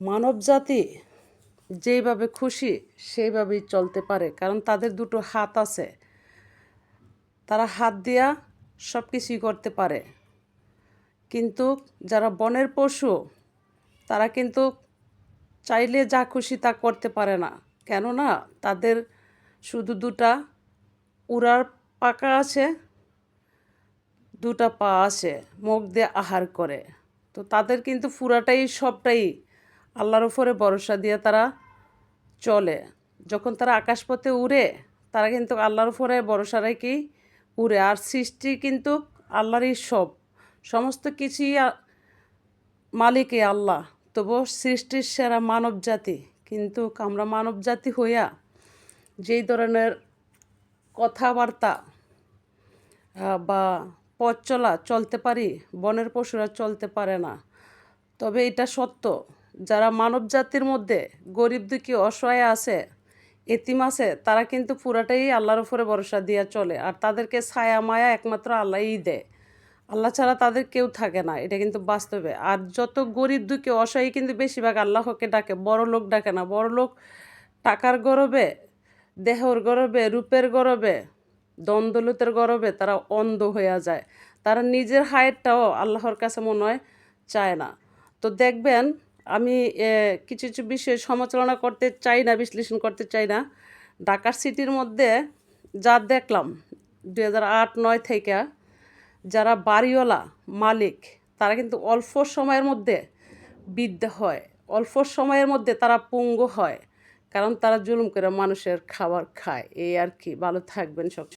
মানবজাতি যেইভাবে খুশি সেইভাবেই চলতে পারে, কারণ তাদের দুটো হাত আছে, তারা হাত দিয়া সব কিছুই করতে পারে। কিন্তু যারা বনের পশু তারা কিন্তু চাইলে যা খুশি তা করতে পারে না, কেননা তাদের শুধু দুটা উড়ার পাকা আছে, দুটা পা আছে, মুখ দিয়ে আহার করে। তো তাদের কিন্তু পুরাটাই সবটাই আল্লাহর উপরে ভরসা দিয়ে তারা চলে। যখন তারা আকাশপথে উড়ে তারা কিন্তু আল্লাহর উপরে ভরসা রেখেই উড়ে। আর সৃষ্টি কিন্তু আল্লাহরই সমস্ত কিছুই মালিকই আল্লাহ। তবুও সৃষ্টির সেরা মানব জাতি, কিন্তু আমরা মানব জাতি হইয়া যেই ধরনের কথাবার্তা বা পথ চলতে পারি, বনের পশুরা চলতে পারে না। তবে এটা সত্য, যারা মানব জাতির মধ্যে গরিব দুঃখী অসহায় আছে, এতিম আছে, তারা কিন্তু পুরাটাই আল্লাহর উপরে ভরসা দিয়ে চলে। আর তাদেরকে ছায়া মায়া একমাত্র আল্লাহই দেয়, আল্লাহ ছাড়া তাদের কেউ থাকে না, এটা কিন্তু বাস্তবে। আর যত গরিব দুঃখী অসহায় কিন্তু বেশিরভাগ আল্লাহকে ডাকে, বড় লোক ডাকে না। বড় লোক টাকার গরবে, দেহর গরবে, রূপের গরবে, দ্বন্দ্বলুতের গরবে তারা অন্ধ হয়ে যায়। তারা নিজের হায়াতটাও আল্লাহর কাছে মনে হয় চায় না। তো দেখবেন, আমি কিছু কিছু বিষয়ে সমালোচনা করতে চাই না, বিশ্লেষণ করতে চাই না। ঢাকার সিটির মধ্যে যা দেখলাম 2008-9 থেকে, যারা বাড়িওয়ালা মালিক তারা কিন্তু অল্প সময়ের মধ্যে বৃদ্ধ হয়, অল্প সময়ের মধ্যে তারা পঙ্গু হয়, কারণ তারা জুলুম করে মানুষের খাবার খায়। এই আর কি। ভালো থাকবেন সব।